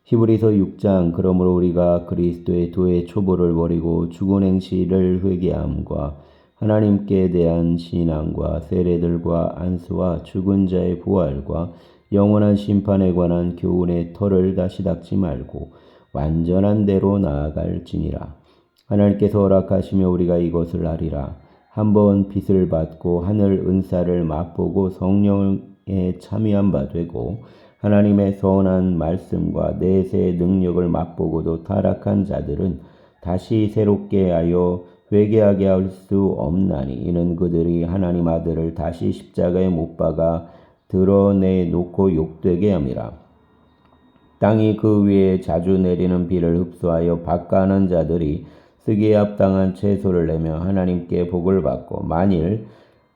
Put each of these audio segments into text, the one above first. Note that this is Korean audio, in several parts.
히브리서 6장. 그러므로 우리가 그리스도의 도의 초보를 버리고 죽은 행실을 회개함과 하나님께 대한 신앙과 세례들과 안수와 죽은 자의 부활과 영원한 심판에 관한 교훈의 털을 다시 닦지 말고 완전한 대로 나아갈지니라. 하나님께서 허락하시며 우리가 이것을 알리라. 한번 빛을 받고 하늘 은사를 맛보고 성령에 참여한 바 되고 하나님의 선한 말씀과 내세의 능력을 맛보고도 타락한 자들은 다시 새롭게 하여 회개하게 할 수 없나니 이는 그들이 하나님 아들을 다시 십자가에 못 박아 드러내놓고 욕되게 함이라. 땅이 그 위에 자주 내리는 비를 흡수하여 박가는 자들이 쓰기에 합당한 채소를 내며 하나님께 복을 받고 만일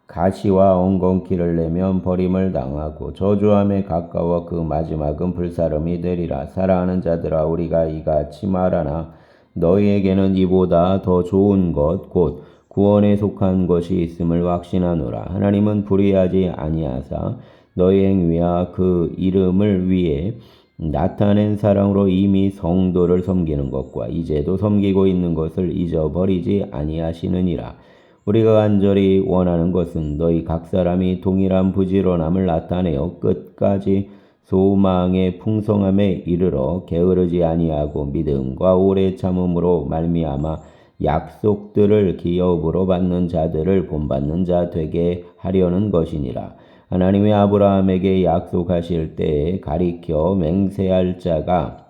가시와 엉겅퀴를 내면 버림을 당하고 저주함에 가까워 그 마지막은 불사름이 되리라. 사랑하는 자들아, 우리가 이같이 말하나 너희에게는 이보다 더 좋은 것 곧 구원에 속한 것이 있음을 확신하노라. 하나님은 불의하지 아니하사 너희 행위와 그 이름을 위해 나타낸 사랑으로 이미 성도를 섬기는 것과 이제도 섬기고 있는 것을 잊어버리지 아니하시느니라. 우리가 간절히 원하는 것은 너희 각 사람이 동일한 부지런함을 나타내어 끝까지 소망의 풍성함에 이르러 게으르지 아니하고 믿음과 오래 참음으로 말미암아 약속들을 기업으로 받는 자들을 본받는 자 되게 하려는 것이니라. 하나님이 아브라함에게 약속하실 때에 가리켜 맹세할 자가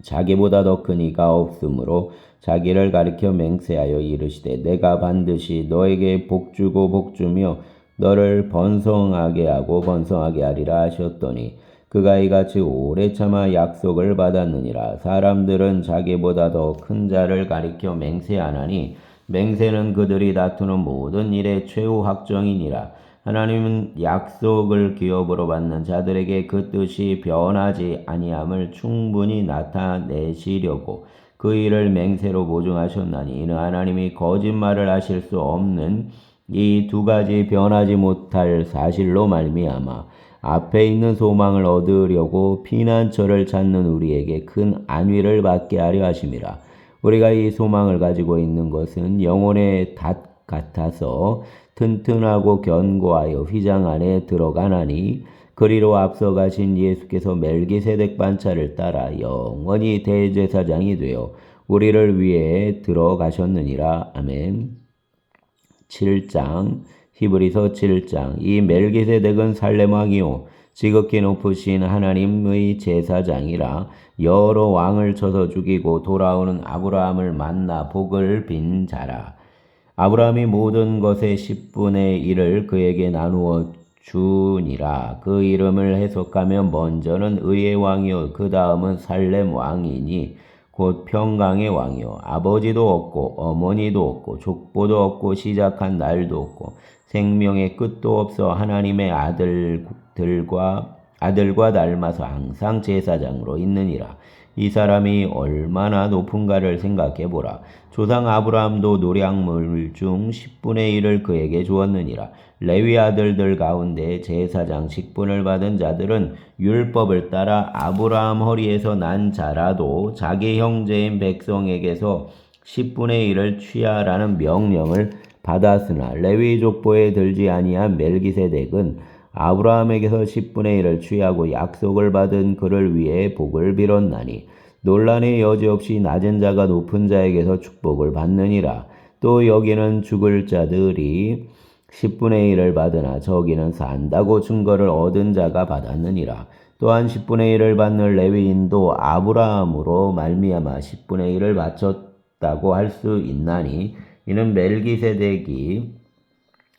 자기보다 더 큰 이가 없으므로 자기를 가리켜 맹세하여 이르시되 내가 반드시 너에게 복주고 복주며 너를 번성하게 하고 번성하게 하리라 하셨더니 그가 이같이 오래 참아 약속을 받았느니라. 사람들은 자기보다 더 큰 자를 가리켜 맹세하나니 맹세는 그들이 다투는 모든 일의 최후 확정이니라. 하나님은 약속을 기업으로 받는 자들에게 그 뜻이 변하지 아니함을 충분히 나타내시려고 그 일을 맹세로 보증하셨나니 이는 하나님이 거짓말을 하실 수 없는 이 두 가지 변하지 못할 사실로 말미암아 앞에 있는 소망을 얻으려고 피난처를 찾는 우리에게 큰 안위를 받게 하려 하심이라. 우리가 이 소망을 가지고 있는 것은 영혼의 닷 같아서 튼튼하고 견고하여 휘장 안에 들어가나니 그리로 앞서가신 예수께서 멜기세덱 반차를 따라 영원히 대제사장이 되어 우리를 위해 들어가셨느니라. 아멘. 7장. 히브리서 7장. 이 멜기세덱은 살렘 왕이요 지극히 높으신 하나님의 제사장이라. 여러 왕을 쳐서 죽이고 돌아오는 아브라함을 만나 복을 빈 자라. 아브라함이 모든 것의 10분의 1을 그에게 나누어 주니라. 그 이름을 해석하면 먼저는 의의 왕이요 그 다음은 살렘 왕이니 곧 평강의 왕이요 아버지도 없고 어머니도 없고 족보도 없고 시작한 날도 없고 생명의 끝도 없어 하나님의 아들과 닮아서 항상 제사장으로 있느니라. 이 사람이 얼마나 높은가를 생각해보라. 조상 아브라함도 노량물 중 10분의 1을 그에게 주었느니라. 레위 아들들 가운데 제사장 직분을 받은 자들은 율법을 따라 아브라함 허리에서 난 자라도 자기 형제인 백성에게서 10분의 1을 취하라는 명령을 받았으나 레위 족보에 들지 아니한 멜기세덱은 아브라함에게서 10분의 1을 취하고 약속을 받은 그를 위해 복을 빌었나니 논란의 여지 없이 낮은 자가 높은 자에게서 축복을 받느니라. 또 여기는 죽을 자들이 10분의 1을 받으나 저기는 산다고 증거를 얻은 자가 받았느니라. 또한 10분의 1을 받는 레위인도 아브라함으로 말미암아 10분의 1을 바쳤다고 할 수 있나니 이는 멜기세덱이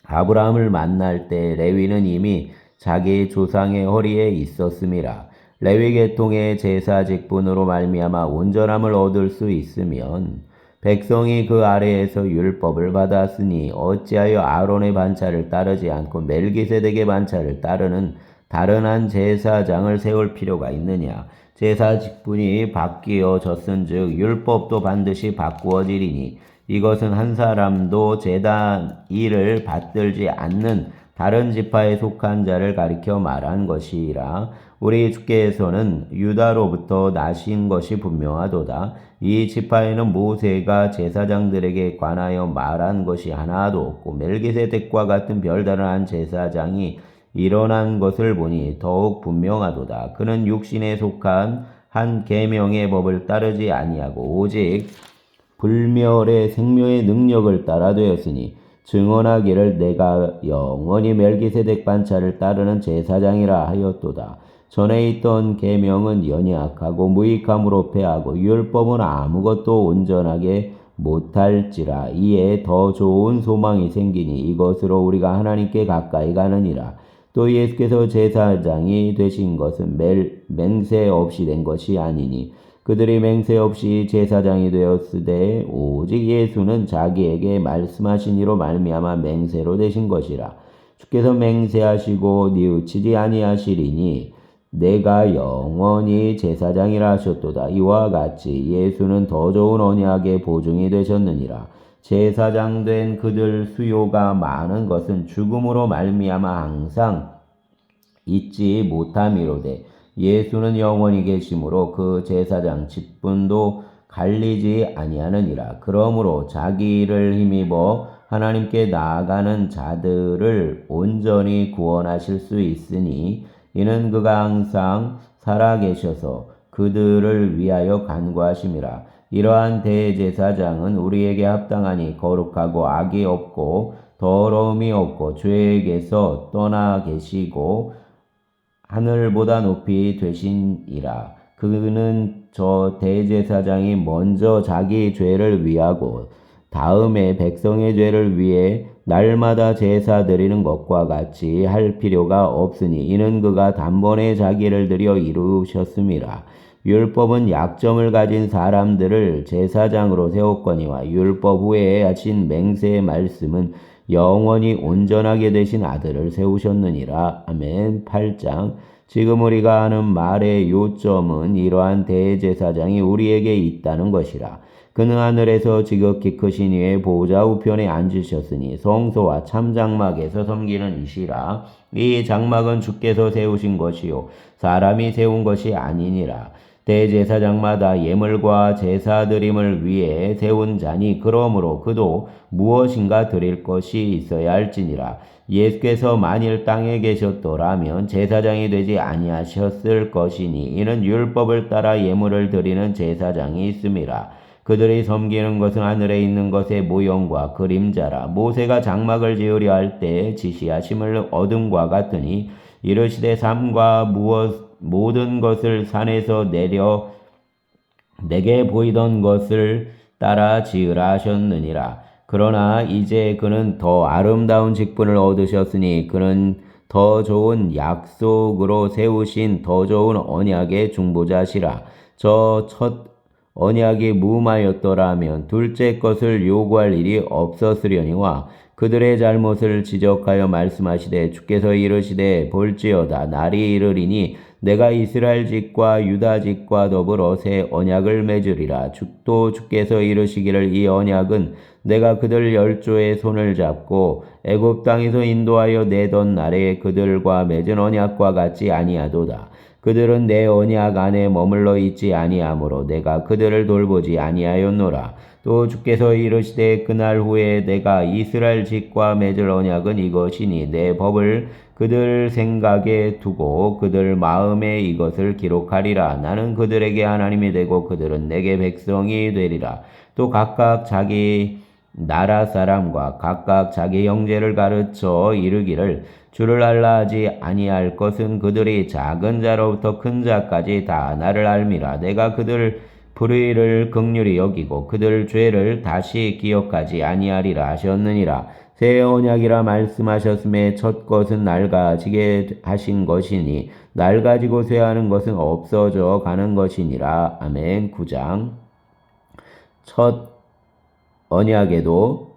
아브라함을 만날 때 레위는 이미 자기 조상의 허리에 있었음이라. 레위 계통의 제사 직분으로 말미암아 온전함을 얻을 수 있으면 백성이 그 아래에서 율법을 받았으니 어찌하여 아론의 반차를 따르지 않고 멜기세덱의 반차를 따르는 다른 한 제사장을 세울 필요가 있느냐. 제사 직분이 바뀌어졌은즉 율법도 반드시 바꾸어지리니 이것은 한 사람도 제단 일을 받들지 않는 다른 지파에 속한 자를 가리켜 말한 것이라. 우리 주께서는 유다로부터 나신 것이 분명하도다. 이 지파에는 모세가 제사장들에게 관하여 말한 것이 하나도 없고 멜기세덱과 같은 별다른 한 제사장이 일어난 것을 보니 더욱 분명하도다. 그는 육신에 속한 한 계명의 법을 따르지 아니하고 오직 불멸의 생명의 능력을 따라 되었으니 증언하기를 내가 영원히 멜기세덱 반차를 따르는 제사장이라 하였도다. 전에 있던 계명은 연약하고 무익함으로 패하고 율법은 아무것도 온전하게 못할지라. 이에 더 좋은 소망이 생기니 이것으로 우리가 하나님께 가까이 가느니라. 또 예수께서 제사장이 되신 것은 맹세 없이 된 것이 아니니 그들이 맹세 없이 제사장이 되었으되 오직 예수는 자기에게 말씀하신 이로 말미암아 맹세로 되신 것이라. 주께서 맹세하시고 뉘우치지 아니하시리니 내가 영원히 제사장이라 하셨도다. 이와 같이 예수는 더 좋은 언약의 보증이 되셨느니라. 제사장 된 그들 수요가 많은 것은 죽음으로 말미암아 항상 잊지 못함이로되 예수는 영원히 계심으로 그 제사장 직분도 갈리지 아니하느니라. 그러므로 자기를 힘입어 하나님께 나아가는 자들을 온전히 구원하실 수 있으니 이는 그가 항상 살아계셔서 그들을 위하여 간구하심이라. 이러한 대제사장은 우리에게 합당하니 거룩하고 악이 없고 더러움이 없고 죄에게서 떠나 계시고 하늘보다 높이 되시니라. 그는 저 대제사장이 먼저 자기 죄를 위하고 다음에 백성의 죄를 위해 날마다 제사 드리는 것과 같이 할 필요가 없으니 이는 그가 단번에 자기를 들여 이루셨음이라. 율법은 약점을 가진 사람들을 제사장으로 세웠거니와 율법 후에 하신 맹세의 말씀은 영원히 온전하게 되신 아들을 세우셨느니라. 아멘. 8장. 지금 우리가 하는 말의 요점은 이러한 대제사장이 우리에게 있다는 것이라. 그는 하늘에서 지극히 크신 이의 보좌 우편에 앉으셨으니 성소와 참장막에서 섬기는 이시라. 이 장막은 주께서 세우신 것이요 사람이 세운 것이 아니니라. 대제사장마다 예물과 제사드림을 위해 세운 자니 그러므로 그도 무엇인가 드릴 것이 있어야 할지니라. 예수께서 만일 땅에 계셨더라면 제사장이 되지 아니하셨을 것이니 이는 율법을 따라 예물을 드리는 제사장이 있음이라. 그들이 섬기는 것은 하늘에 있는 것의 모형과 그림자라. 모세가 장막을 지으려 할 때 지시하심을 얻음과 같으니 이르시되 삼가 모든 것을 산에서 내려 내게 보이던 것을 따라 지으라 하셨느니라. 그러나 이제 그는 더 아름다운 직분을 얻으셨으니 그는 더 좋은 약속으로 세우신 더 좋은 언약의 중보자시라. 저 첫 언약이 무마였더라면 둘째 것을 요구할 일이 없었으려니와 그들의 잘못을 지적하여 말씀하시되 주께서 이르시되 볼지어다 날이 이르리니 내가 이스라엘 집과 유다 집과 더불어 새 언약을 맺으리라. 또 주께서 이르시기를 이 언약은 내가 그들 열조의 손을 잡고 애굽 땅에서 인도하여 내던 날에 그들과 맺은 언약과 같지 아니하도다. 그들은 내 언약 안에 머물러 있지 아니하므로 내가 그들을 돌보지 아니하였노라. 또 주께서 이르시되 그날 후에 내가 이스라엘 집과 맺을 언약은 이것이니 내 법을 그들 생각에 두고 그들 마음에 이것을 기록하리라. 나는 그들에게 하나님이 되고 그들은 내게 백성이 되리라. 또 각각 자기 나라 사람과 각각 자기 형제를 가르쳐 이르기를 주를 알라 하지 아니할 것은 그들이 작은 자로부터 큰 자까지 다 나를 알미라. 내가 그들 불의를 긍휼히 여기고 그들 죄를 다시 기억하지 아니하리라 하셨느니라. 새 언약이라 말씀하셨음에 첫 것은 낡아지게 하신 것이니 낡아지고 쇠하는 것은 없어져 가는 것이니라. 아멘. 9장. 첫 언약에도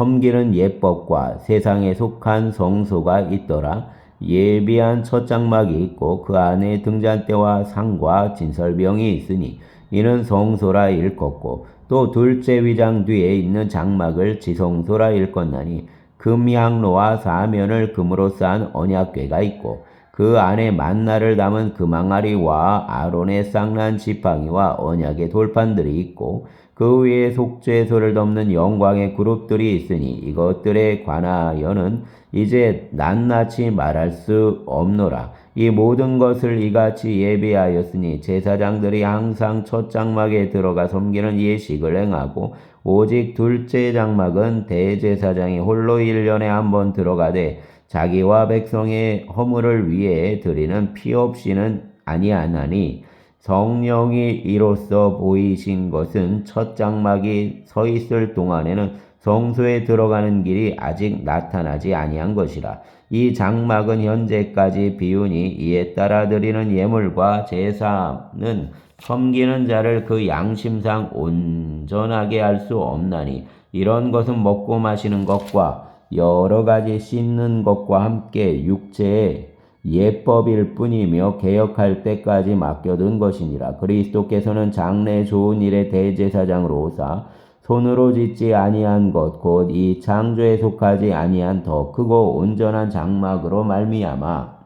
섬기는 예법과 세상에 속한 성소가 있더라. 예비한 첫 장막이 있고 그 안에 등잔대와 상과 진설병이 있으니 이는 성소라 일컫고 또 둘째 위장 뒤에 있는 장막을 지성소라 일컫나니 금향로와 사면을 금으로 쌓은 언약궤가 있고 그 안에 만나를 담은 금항아리와 아론의 쌍난 지팡이와 언약의 돌판들이 있고 그 위에 속죄소를 덮는 영광의 그룹들이 있으니 이것들에 관하여는 이제 낱낱이 말할 수 없노라. 이 모든 것을 이같이 예비하였으니 제사장들이 항상 첫 장막에 들어가 섬기는 예식을 행하고 오직 둘째 장막은 대제사장이 홀로 1년에 한 번 들어가되 자기와 백성의 허물을 위해 드리는 피 없이는 아니하나니 성령이 이로써 보이신 것은 첫 장막이 서 있을 동안에는 성소에 들어가는 길이 아직 나타나지 아니한 것이라. 이 장막은 현재까지 비우니 이에 따라 드리는 예물과 제사는 섬기는 자를 그 양심상 온전하게 할 수 없나니 이런 것은 먹고 마시는 것과 여러 가지 씻는 것과 함께 육체의 예법일 뿐이며 개혁할 때까지 맡겨둔 것이니라. 그리스도께서는 장래 좋은 일의 대제사장으로 오사 손으로 짓지 아니한 것 곧 이 창조에 속하지 아니한 더 크고 온전한 장막으로 말미암아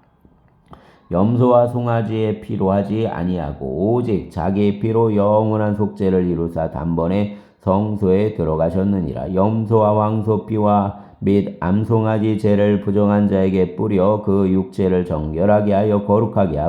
염소와 송아지의 피로 하지 아니하고 오직 자기의 피로 영원한 속죄를 이루사 단번에 성소에 들어가셨느니라. 염소와 황소피와 및 암송아지 죄를 부정한 자에게 뿌려 그 육체를 정결하게 하여 거룩하게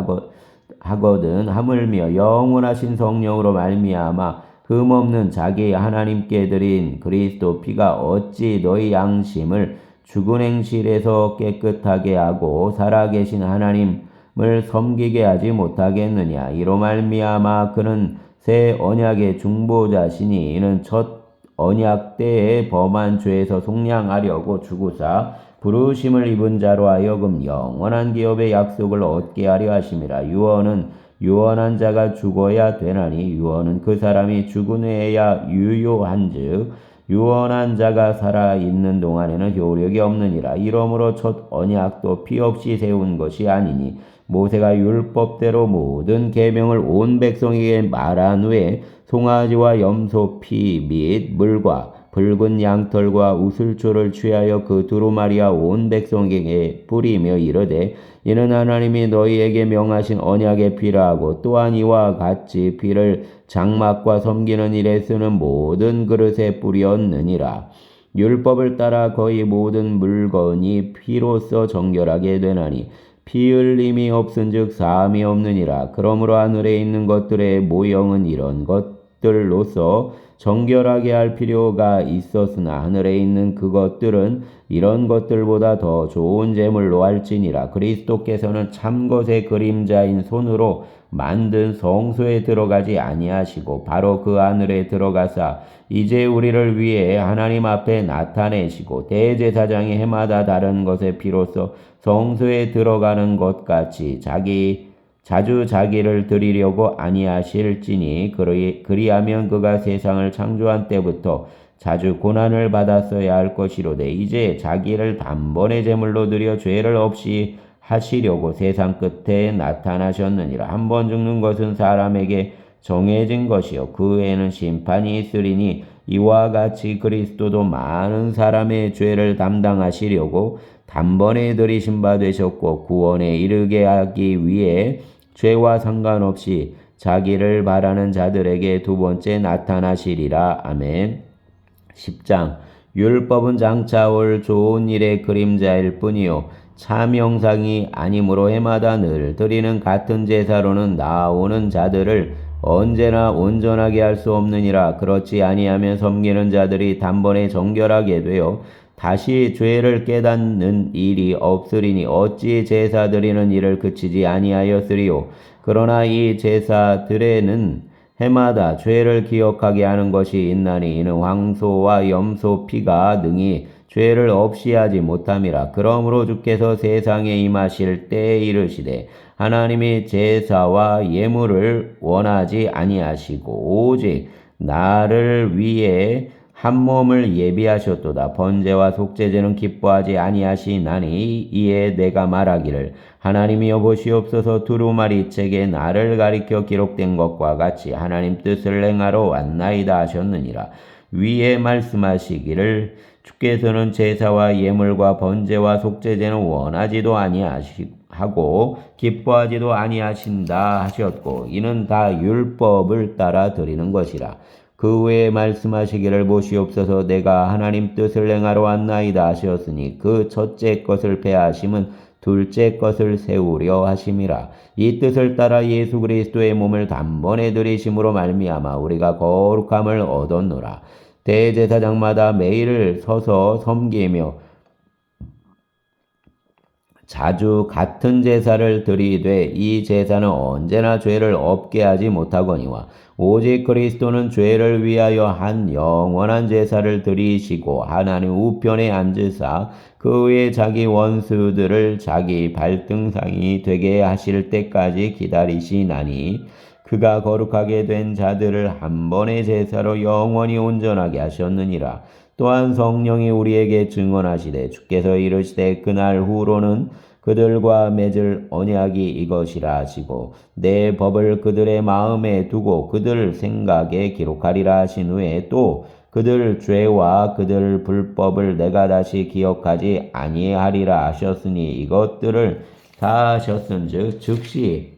하거든 하물며 영원하신 성령으로 말미암아 흠없는 자기 하나님께 드린 그리스도 피가 어찌 너희 양심을 죽은 행실에서 깨끗하게 하고 살아계신 하나님을 섬기게 하지 못하겠느냐. 이로 말미암아 그는 새 언약의 중보자시니 이는 첫 언약 때에 범한 죄에서 속량하려고 죽으사 부르심을 입은 자로 하여금 영원한 기업의 약속을 얻게 하려 하심이라. 유언은 유언한 자가 죽어야 되나니 유언은 그 사람이 죽은 후에야 유효한즉 유언한 자가 살아있는 동안에는 효력이 없느니라. 이러므로 첫 언약도 피 없이 세운 것이 아니니 모세가 율법대로 모든 계명을 온 백성에게 말한 후에 송아지와 염소 피 및 물과 붉은 양털과 우슬초를 취하여 그 두루마리와 온 백성에게 뿌리며 이르되 이는 하나님이 너희에게 명하신 언약의 피라 하고 또한 이와 같이 피를 장막과 섬기는 일에 쓰는 모든 그릇에 뿌렸느니라. 율법을 따라 거의 모든 물건이 피로써 정결하게 되나니 피 흘림이 없은즉 사함이 없느니라. 그러므로 하늘에 있는 것들의 모형은 이런 것들로서 정결하게 할 필요가 있었으나 하늘에 있는 그것들은 이런 것들보다 더 좋은 제물로 할지니라. 그리스도께서는 참것의 그림자인 손으로 만든 성소에 들어가지 아니하시고 바로 그 하늘에 들어가사 이제 우리를 위해 하나님 앞에 나타내시고 대제사장이 해마다 다른 것의 피로써 성소에 들어가는 것 같이 자주 자기를 드리려고 아니하실지니 그리하면 그가 세상을 창조한 때부터 자주 고난을 받았어야 할 것이로되 이제 자기를 단번에 제물로 드려 죄를 없이 하시려고 세상 끝에 나타나셨느니라. 한 번 죽는 것은 사람에게 정해진 것이요 그 후에는 심판이 있으리니 이와 같이 그리스도도 많은 사람의 죄를 담당하시려고 단번에 들이신 바 되셨고 구원에 이르게 하기 위해 죄와 상관없이 자기를 바라는 자들에게 두 번째 나타나시리라. 아멘. 10장 율법은 장차 올 좋은 일의 그림자일 뿐이요 참 형상이 아니므로 해마다 늘 드리는 같은 제사로는 나아오는 자들을 언제나 온전하게 할 수 없느니라. 그렇지 아니하면 섬기는 자들이 단번에 정결하게 되어 다시 죄를 깨닫는 일이 없으리니 어찌 제사 드리는 일을 그치지 아니하였으리요. 그러나 이 제사들에는 해마다 죄를 기억하게 하는 것이 있나니 이는 황소와 염소 피가 능히 죄를 없이 하지 못함이라. 그러므로 주께서 세상에 임하실 때에 이르시되 하나님이 제사와 예물을 원하지 아니하시고 오직 나를 위해 한 몸을 예비하셨도다. 번제와 속죄제는 기뻐하지 아니하시나니 이에 내가 말하기를 하나님이여 보시옵소서 두루마리 책에 나를 가리켜 기록된 것과 같이 하나님 뜻을 행하러 왔나이다 하셨느니라. 위에 말씀하시기를 주께서는 제사와 예물과 번제와 속죄제는 원하지도 아니하시고 하고 기뻐하지도 아니하신다 하셨고 이는 다 율법을 따라 드리는 것이라. 그 후에 말씀하시기를 보시옵소서 내가 하나님 뜻을 행하러 왔나이다 하셨으니 그 첫째 것을 폐하심은 둘째 것을 세우려 하심이라. 이 뜻을 따라 예수 그리스도의 몸을 단번에 들이심으로 말미암아 우리가 거룩함을 얻었노라. 대제사장마다 매일 서서 섬기며 자주 같은 제사를 드리되 이 제사는 언제나 죄를 없게 하지 못하거니와 오직 그리스도는 죄를 위하여 한 영원한 제사를 드리시고 하나님 우편에 앉으사 그 후에 자기 원수들을 자기 발등상이 되게 하실 때까지 기다리시나니 그가 거룩하게 된 자들을 한 번의 제사로 영원히 온전하게 하셨느니라. 또한 성령이 우리에게 증언하시되 주께서 이르시되 그날 후로는 그들과 맺을 언약이 이것이라 하시고 내 법을 그들의 마음에 두고 그들 생각에 기록하리라 하신 후에 또 그들 죄와 그들 불법을 내가 다시 기억하지 아니하리라 하셨으니 이것들을 다 하셨은즉 즉시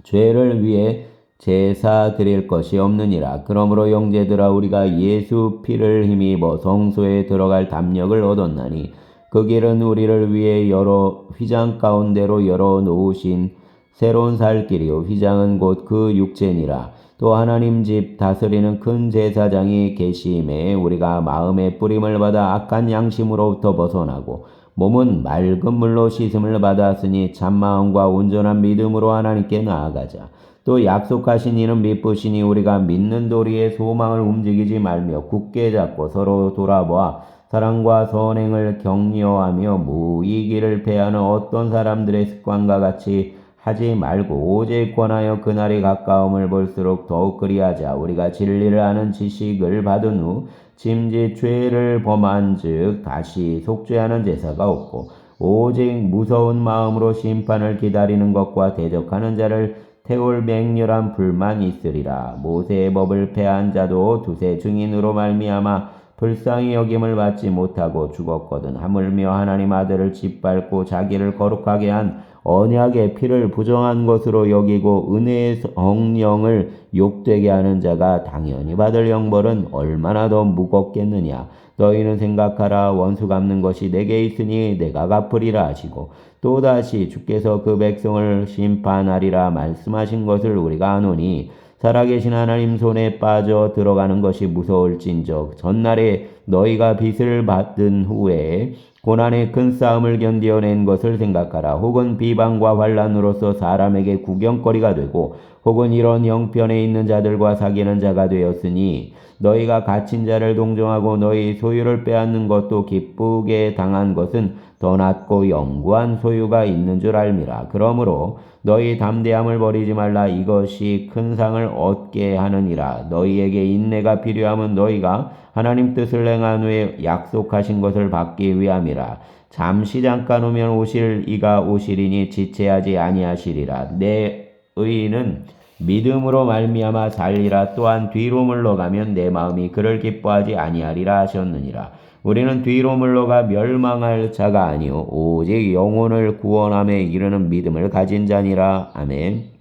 죄를 위해 제사 드릴 것이 없느니라. 그러므로 형제들아 우리가 예수 피를 힘입어 성소에 들어갈 담력을 얻었나니 그 길은 우리를 위해 여러 휘장 가운데로 열어 놓으신 새로운 살 길이요 휘장은 곧 그 육체니라. 또 하나님 집 다스리는 큰 제사장이 계심에 우리가 마음의 뿌림을 받아 악한 양심으로부터 벗어나고 몸은 맑은 물로 씻음을 받았으니 참마음과 온전한 믿음으로 하나님께 나아가자. 또 약속하신 이는 미쁘시니 우리가 믿는 도리에 소망을 움직이지 말며 굳게 잡고 서로 돌아보아 사랑과 선행을 격려하며 무의기를 패하는 어떤 사람들의 습관과 같이 하지 말고 오직 권하여 그날이 가까움을 볼수록 더욱 그리하자. 우리가 진리를 아는 지식을 받은 후 짐짓 죄를 범한 즉 다시 속죄하는 제사가 없고 오직 무서운 마음으로 심판을 기다리는 것과 대적하는 자를 태울 맹렬한 불만 있으리라. 모세의 법을 폐한 자도 두세 증인으로 말미암아 불쌍히 여김을 받지 못하고 죽었거든. 하물며 하나님 아들을 짓밟고 자기를 거룩하게 한 언약의 피를 부정한 것으로 여기고 은혜의 성령을 욕되게 하는 자가 당연히 받을 형벌은 얼마나 더 무겁겠느냐. 너희는 생각하라. 원수 갚는 것이 내게 있으니 내가 갚으리라 하시고 또다시 주께서 그 백성을 심판하리라 말씀하신 것을 우리가 아노니 살아계신 하나님 손에 빠져 들어가는 것이 무서울진적 전날에 너희가 빚을 받은 후에 고난의 큰 싸움을 견디어낸 것을 생각하라. 혹은 비방과 환난으로서 사람에게 구경거리가 되고 혹은 이런 형편에 있는 자들과 사귀는 자가 되었으니 너희가 갇힌 자를 동정하고 너희 소유를 빼앗는 것도 기쁘게 당한 것은 더 낫고 영구한 소유가 있는 줄 알미라. 그러므로 너희 담대함을 버리지 말라. 이것이 큰 상을 얻게 하느니라. 너희에게 인내가 필요함은 너희가 하나님 뜻을 행한 후에 약속하신 것을 받기 위함이라. 잠시 잠깐 오면 오실 이가 오시리니 지체하지 아니하시리라. 내 의인은 믿음으로 말미암아 살리라. 또한 뒤로 물러가면 내 마음이 그를 기뻐하지 아니하리라 하셨느니라. 우리는 뒤로 물러가 멸망할 자가 아니요 오직 영혼을 구원함에 이르는 믿음을 가진 자니라. 아멘.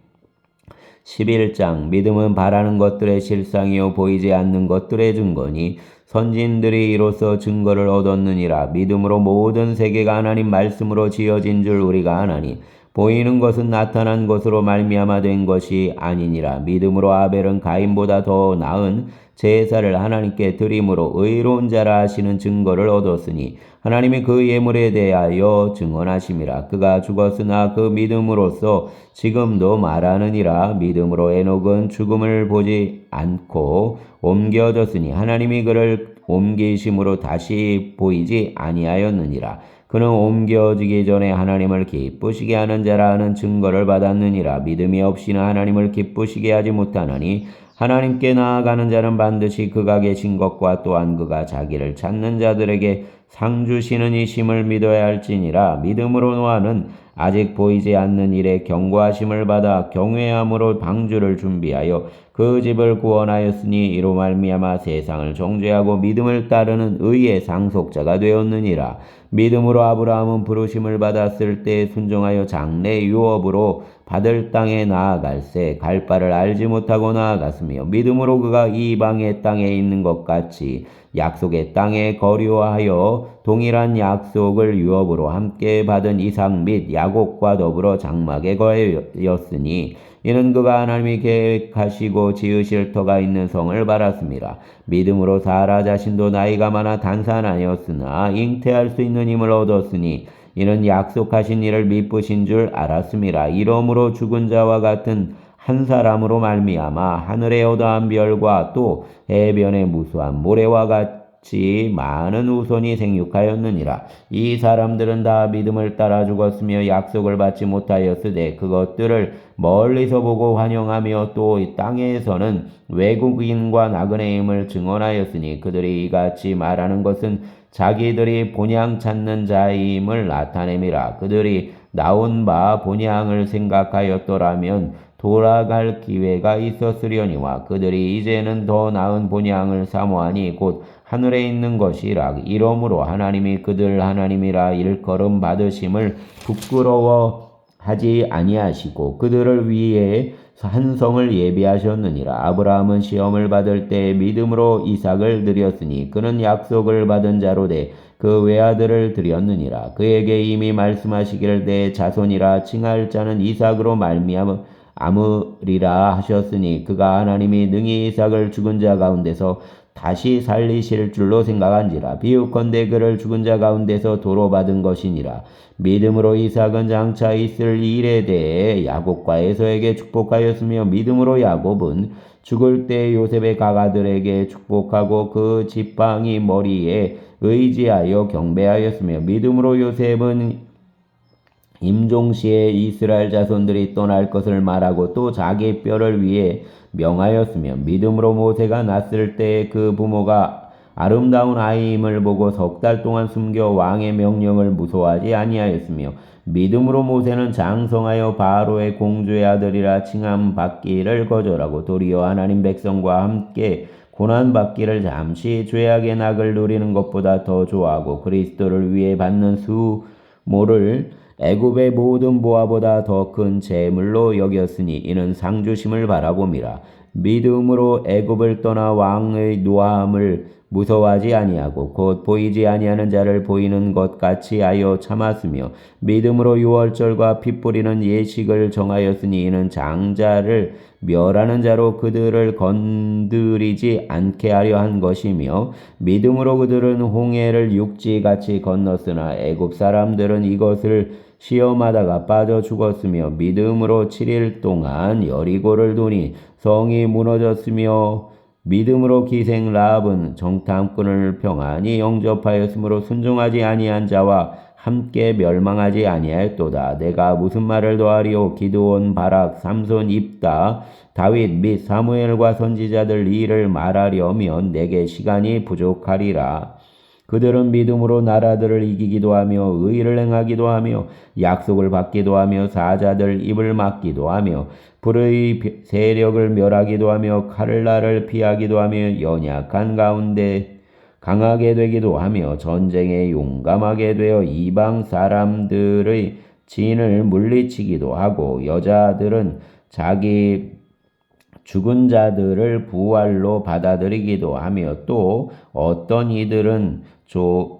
11장 믿음은 바라는 것들의 실상이요 보이지 않는 것들의 증거니 선진들이 이로써 증거를 얻었느니라. 믿음으로 모든 세계가 하나님 말씀으로 지어진 줄 우리가 아나니 보이는 것은 나타난 것으로 말미암아 된 것이 아니니라. 믿음으로 아벨은 가인보다 더 나은 제사를 하나님께 드림으로 의로운 자라 하시는 증거를 얻었으니 하나님이 그 예물에 대하여 증언하심이라. 그가 죽었으나 그 믿음으로써 지금도 말하느니라. 믿음으로 에녹은 죽음을 보지 않고 옮겨졌으니 하나님이 그를 옮기심으로 다시 보이지 아니하였느니라. 그는 옮겨지기 전에 하나님을 기쁘시게 하는 자라 하는 증거를 받았느니라. 믿음이 없이는 하나님을 기쁘시게 하지 못하나니 하나님께 나아가는 자는 반드시 그가 계신 것과 또한 그가 자기를 찾는 자들에게 상 주시는 이심을 믿어야 할지니라. 믿음으로 노아는 아직 보이지 않는 일에 경고하심을 받아 경외함으로 방주를 준비하여 그 집을 구원하였으니 이로 말미암아 세상을 정죄하고 믿음을 따르는 의의 상속자가 되었느니라. 믿음으로 아브라함은 부르심을 받았을 때 순종하여 장래 유업으로 받을 땅에 나아갈새 갈 바를 알지 못하고 나아갔으며 믿음으로 그가 이방의 땅에 있는 것 같이 약속의 땅에 거류하여 동일한 약속을 유업으로 함께 받은 이삭 및 야곱과 더불어 장막에 거하였으니 이는 그가 하나님이 계획하시고 지으실 터가 있는 성을 바랐습니다. 믿음으로 사라 자신도 나이가 많아 단산하였으나 잉태할 수 있는 힘을 얻었으니 이는 약속하신 이를 미쁘신 줄 알았습니다. 이러므로 죽은 자와 같은 한 사람으로 말미암아 하늘의 어떠한 별과 또 해변의 무수한 모래와 같이 많은 후손이 생육하였느니라. 이 사람들은 다 믿음을 따라 죽었으며 약속을 받지 못하였으되 그것들을 멀리서 보고 환영하며 또 이 땅에서는 외국인과 나그네 임을 증언하였으니 그들이 이같이 말하는 것은 자기들이 본향 찾는 자임을 나타냄이라. 그들이 나온 바 본향을 생각하였더라면 돌아갈 기회가 있었으려니와 그들이 이제는 더 나은 본향을 사모하니 곧 하늘에 있는 것이라. 이러므로 하나님이 그들 하나님이라 일컬음 받으심을 부끄러워하지 아니하시고 그들을 위해 한 성을 예비하셨느니라. 아브라함은 시험을 받을 때 믿음으로 이삭을 드렸으니 그는 약속을 받은 자로 돼 그 외아들을 드렸느니라. 그에게 이미 말씀하시기를 내 자손이라 칭할 자는 이삭으로 말미암으리라 하셨으니 그가 하나님이 능히 이삭을 죽은 자 가운데서 다시 살리실 줄로 생각한지라. 비유컨대 그를 죽은 자 가운데서 도로 받은 것이니라. 믿음으로 이삭은 장차 있을 일에 대해 야곱과 에서에게 축복하였으며 믿음으로 야곱은 죽을 때 요셉의 가가들에게 축복하고 그 지팡이 머리에 의지하여 경배하였으며 믿음으로 요셉은 임종시에 이스라엘 자손들이 떠날 것을 말하고 또 자기 뼈를 위해 명하였으며 믿음으로 모세가 낳았을 때 그 부모가 아름다운 아이임을 보고 석 달 동안 숨겨 왕의 명령을 무서워하지 아니하였으며 믿음으로 모세는 장성하여 바로의 공주의 아들이라 칭함 받기를 거절하고 도리어 하나님 백성과 함께 고난받기를 잠시 죄악의 낙을 누리는 것보다 더 좋아하고 그리스도를 위해 받는 수모를 애굽의 모든 보화보다 더 큰 재물로 여겼으니 이는 상주심을 바라봄이라. 믿음으로 애굽을 떠나 왕의 노함을 무서워하지 아니하고 곧 보이지 아니하는 자를 보이는 것 같이 하여 참았으며 믿음으로 유월절과 피 뿌리는 예식을 정하였으니 이는 장자를 멸하는 자로 그들을 건드리지 않게 하려 한 것이며 믿음으로 그들은 홍해를 육지같이 건넜으나 애굽 사람들은 이것을 시험하다가 빠져 죽었으며 믿음으로 7일 동안 여리고를 도니 성이 무너졌으며 믿음으로 기생 라합은 정탐꾼을 평안히 영접하였으므로 순종하지 아니한 자와 함께 멸망하지 아니하였도다. 내가 무슨 말을 더하리요? 기드온, 바락, 삼손, 입다, 다윗 및 사무엘과 선지자들 일을 말하려면 내게 시간이 부족하리라. 그들은 믿음으로 나라들을 이기기도 하며 의를 행하기도 하며 약속을 받기도 하며 사자들 입을 막기도 하며 불의 세력을 멸하기도 하며 칼날을 피하기도 하며 연약한 가운데 강하게 되기도 하며 전쟁에 용감하게 되어 이방 사람들의 진을 물리치기도 하고 여자들은 자기 죽은 자들을 부활로 받아들이기도 하며 또 어떤 이들은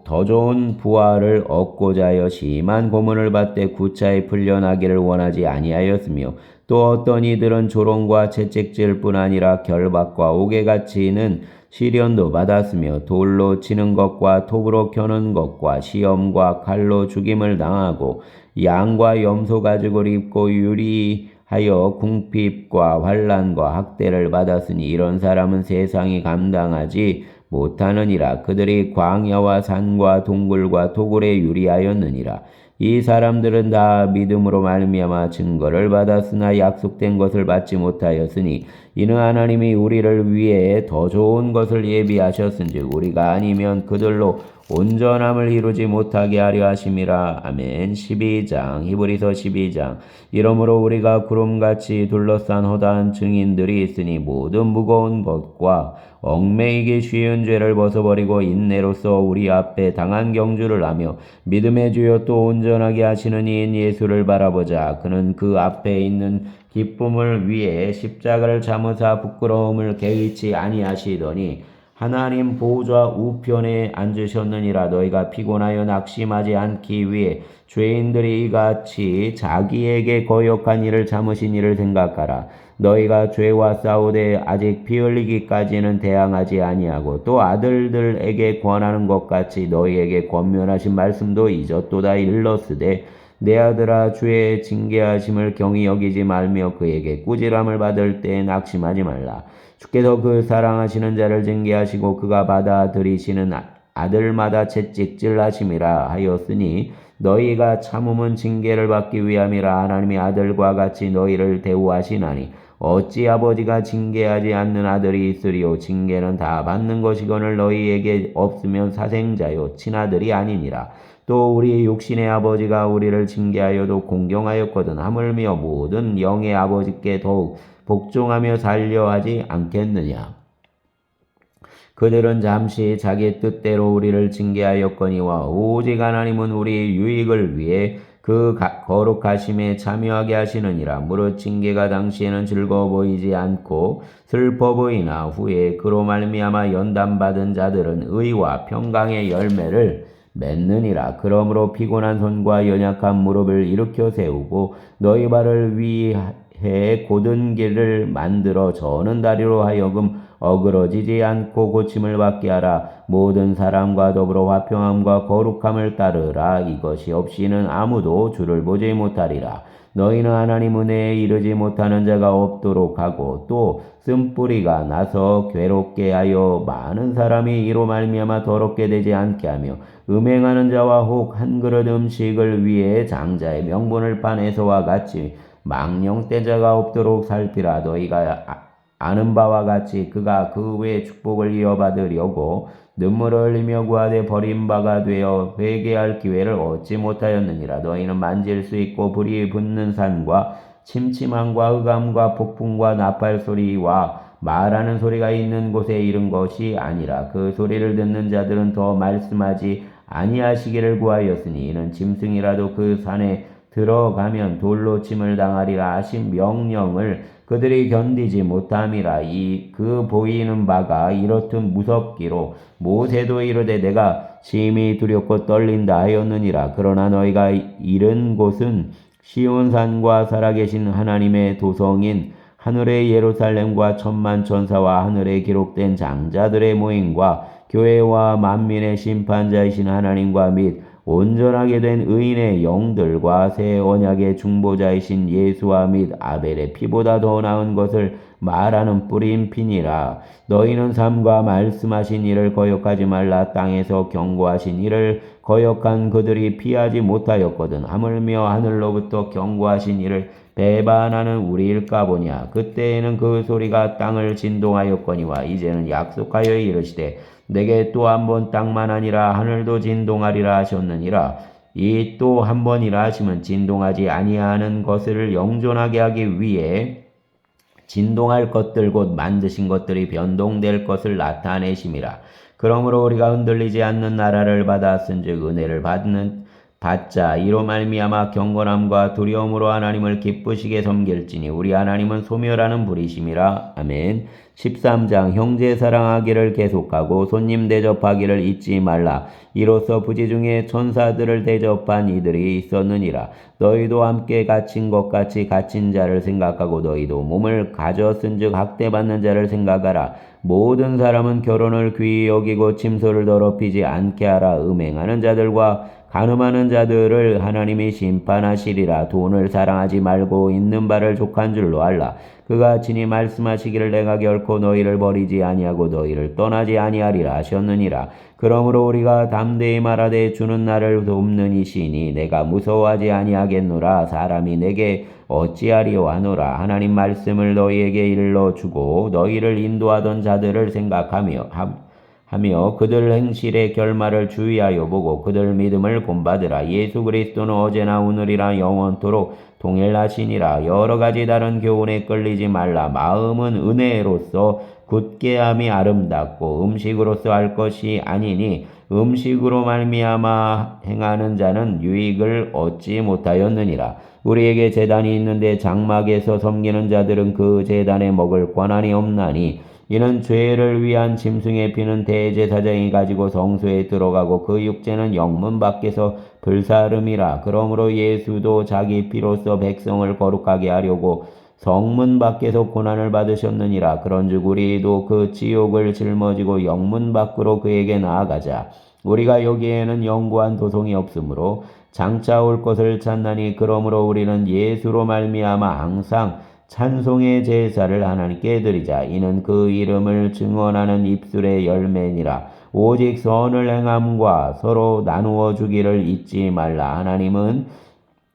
더 좋은 부활을 얻고자 하여 심한 고문을 받되 구차히 풀려나기를 원하지 아니하였으며 또 어떤 이들은 조롱과 채찍질 뿐 아니라 결박과 옥에갇히는 시련도 받았으며 돌로 치는 것과 톱으로 켜는 것과 시험과 칼로 죽임을 당하고 양과 염소 가죽을 입고 유리하여 궁핍과 환난과 학대를 받았으니 이런 사람은 세상이 감당하지 못하느니라. 그들이 광야와 산과 동굴과 토굴에 유리하였느니라. 이 사람들은 다 믿음으로 말미암아 증거를 받았으나 약속된 것을 받지 못하였으니 이는 하나님이 우리를 위해 더 좋은 것을 예비하셨은즉 우리가 아니면 그들로 온전함을 이루지 못하게 하려 하심이라. 아멘. 12장 히브리서 12장 이러므로 우리가 구름같이 둘러싼 허다한 증인들이 있으니 모든 무거운 것과 얽매이기 쉬운 죄를 벗어버리고 인내로써 우리 앞에 당한 경주를 하며 믿음의 주여 또 온전하게 하시는 이인 예수를 바라보자. 그는 그 앞에 있는 기쁨을 위해 십자가를 참으사 부끄러움을 개의치 아니하시더니 하나님 보좌 우편에 앉으셨느니라. 너희가 피곤하여 낙심하지 않기 위해 죄인들이 이같이 자기에게 거역한 일을 참으신 일을 생각하라. 너희가 죄와 싸우되 아직 피 흘리기까지는 대항하지 아니하고 또 아들들에게 권하는 것 같이 너희에게 권면하신 말씀도 잊었도다. 일렀으되 내 아들아 주의 징계하심을 경히 여기지 말며 그에게 꾸지람을 받을 때 낙심하지 말라. 주께서 그 사랑하시는 자를 징계하시고 그가 받아들이시는 아들마다 채찍질 하심이라 하였으니 너희가 참음은 징계를 받기 위함이라. 하나님이 아들과 같이 너희를 대우하시나니 어찌 아버지가 징계하지 않는 아들이 있으리요. 징계는 다 받는 것이거늘 너희에게 없으면 사생자요 친아들이 아니니라. 또 우리 육신의 아버지가 우리를 징계하여도 공경하였거든 하물며 모든 영의 아버지께 더욱 복종하며 살려 하지 않겠느냐. 그들은 잠시 자기 뜻대로 우리를 징계하였거니와 오직 하나님은 우리 유익을 위해 그 거룩하심에 참여하게 하시느니라. 무릇 징계가 당시에는 즐거워 보이지 않고 슬퍼 보이나 후에 그로 말미암아 연단받은 자들은 의와 평강의 열매를 맺느니라. 그러므로 피곤한 손과 연약한 무릎을 일으켜 세우고 너희 발을 위해 곧은 길을 만들어 저는 다리로 하여금 어그러지지 않고 고침을 받게 하라. 모든 사람과 더불어 화평함과 거룩함을 따르라. 이것이 없이는 아무도 주를 보지 못하리라. 너희는 하나님 은혜에 이르지 못하는 자가 없도록 하고 또 쓴뿌리가 나서 괴롭게 하여 많은 사람이 이로 말미암아 더럽게 되지 않게 하며 음행하는 자와 혹 한 그릇 음식을 위해 장자의 명분을 판 에서와 같이 망령대자가 없도록 살피라. 너희가 아는 바와 같이 그가 그 외 축복을 이어받으려고 눈물을 흘리며 구하되 버림바가 되어 회개할 기회를 얻지 못하였느니라. 너희는 만질 수 있고 불이 붙는 산과 침침함과 흑암과 폭풍과 나팔 소리와 말하는 소리가 있는 곳에 이른 것이 아니라 그 소리를 듣는 자들은 더 말씀하지 아니하시기를 구하였으니 이는 짐승이라도 그 산에 들어가면 돌로 침을 당하리라 하신 명령을 그들이 견디지 못함이라. 그 보이는 바가 이렇듯 무섭기로 모세도 이르되 내가 심히 두렵고 떨린다 하였느니라. 그러나 너희가 이른 곳은 시온산과 살아계신 하나님의 도성인 하늘의 예루살렘과 천만 천사와 하늘에 기록된 장자들의 모임과 교회와 만민의 심판자이신 하나님과 및 온전하게 된 의인의 영들과 새 언약의 중보자이신 예수와 및 아벨의 피보다 더 나은 것을 말하는 뿌린 피니라. 너희는 삶과 말씀하신 이를 거역하지 말라. 땅에서 경고하신 이를 거역한 그들이 피하지 못하였거든 하물며 하늘로부터 경고하신 이를 배반하는 우리일까 보냐. 그때에는 그 소리가 땅을 진동하였거니와 이제는 약속하여 이르시되 내게 또 한 번 땅만 아니라 하늘도 진동하리라 하셨느니라. 이 또 한 번이라 하시면 진동하지 아니하는 것을 영존하게 하기 위해 진동할 것들 곧 만드신 것들이 변동될 것을 나타내심이라. 그러므로 우리가 흔들리지 않는 나라를 받았은즉 은혜를 받자 이로 말미암아 경건함과 두려움으로 하나님을 기쁘시게 섬길지니 우리 하나님은 소멸하는 불이심이라. 아멘. 13장 형제 사랑하기를 계속하고 손님 대접하기를 잊지 말라. 이로써 부지 중에 천사들을 대접한 이들이 있었느니라. 너희도 함께 갇힌 것 같이 갇힌 자를 생각하고 너희도 몸을 가졌은즉 학대받는 자를 생각하라. 모든 사람은 결혼을 귀히 여기고 침소를 더럽히지 않게 하라. 음행하는 자들과 간음하는 자들을 하나님이 심판하시리라. 돈을 사랑하지 말고 있는 바를 족한 줄로 알라. 그가 친히 말씀하시기를 내가 결코 너희를 버리지 아니하고 너희를 떠나지 아니하리라 하셨느니라. 그러므로 우리가 담대히 말하되 주는 나를 돕는 이시니 내가 무서워하지 아니하겠노라. 사람이 내게 어찌하리요 하노라. 하나님 말씀을 너희에게 일러주고 너희를 인도하던 자들을 생각하며 하며 그들 행실의 결말을 주의하여 보고 그들 믿음을 본받으라. 예수 그리스도는 어제나 오늘이라 영원토록 동일하시니라. 여러 가지 다른 교훈에 끌리지 말라. 마음은 은혜로서 굳게 함이 아름답고 음식으로서 할 것이 아니니 음식으로 말미암아 행하는 자는 유익을 얻지 못하였느니라. 우리에게 제단이 있는데 장막에서 섬기는 자들은 그 제단에 먹을 권한이 없나니 이는 죄를 위한 짐승의 피는 대제사장이 가지고 성소에 들어가고 그 육체는 영문 밖에서 불사름이라. 그러므로 예수도 자기 피로써 백성을 거룩하게 하려고 성문 밖에서 고난을 받으셨느니라. 그런즉 우리도 그 지옥을 짊어지고 영문 밖으로 그에게 나아가자. 우리가 여기에는 영구한 도성이 없으므로 장차 올 것을 찾나니 그러므로 우리는 예수로 말미암아 항상 찬송의 제사를 하나님께 드리자. 이는 그 이름을 증언하는 입술의 열매니라. 오직 선을 행함과 서로 나누어 주기를 잊지 말라. 하나님은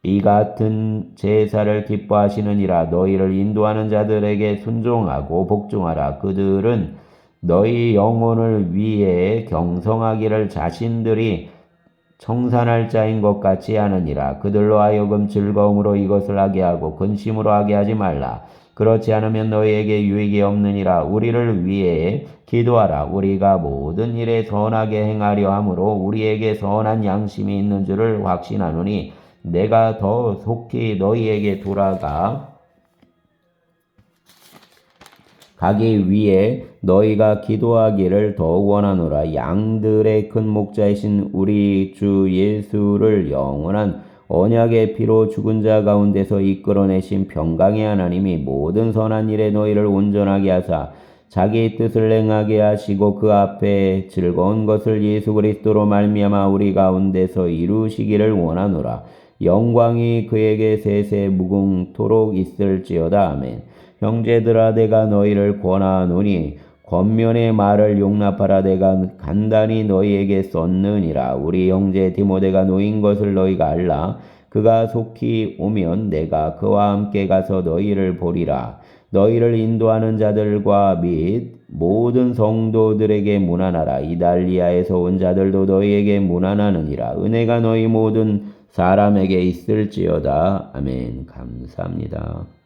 이 같은 제사를 기뻐하시느니라. 너희를 인도하는 자들에게 순종하고 복종하라. 그들은 너희 영혼을 위해 경성하기를 자신들이 청산할 자인 것 같이 하느니라. 그들로 하여금 즐거움으로 이것을 하게 하고 근심으로 하게 하지 말라. 그렇지 않으면 너희에게 유익이 없느니라. 우리를 위해 기도하라. 우리가 모든 일에 선하게 행하려 함으로 우리에게 선한 양심이 있는 줄을 확신하노니 내가 더 속히 너희에게 돌아가 가기 위해 너희가 기도하기를 더욱 원하노라. 양들의 큰 목자이신 우리 주 예수를 영원한 언약의 피로 죽은 자 가운데서 이끌어내신 평강의 하나님이 모든 선한 일에 너희를 온전하게 하사 자기 뜻을 행하게 하시고 그 앞에 즐거운 것을 예수 그리스도로 말미암아 우리 가운데서 이루시기를 원하노라. 영광이 그에게 세세 무궁토록 있을지어다. 아멘. 형제들아 내가 너희를 권하노니 권면의 말을 용납하라. 내가 간단히 너희에게 썼느니라. 우리 형제 디모데가 노인 것을 너희가 알라. 그가 속히 오면 내가 그와 함께 가서 너희를 보리라. 너희를 인도하는 자들과 및 모든 성도들에게 문안하라. 이달리아에서 온 자들도 너희에게 문안하느니라. 은혜가 너희 모든 사람에게 있을지어다. 아멘. 감사합니다.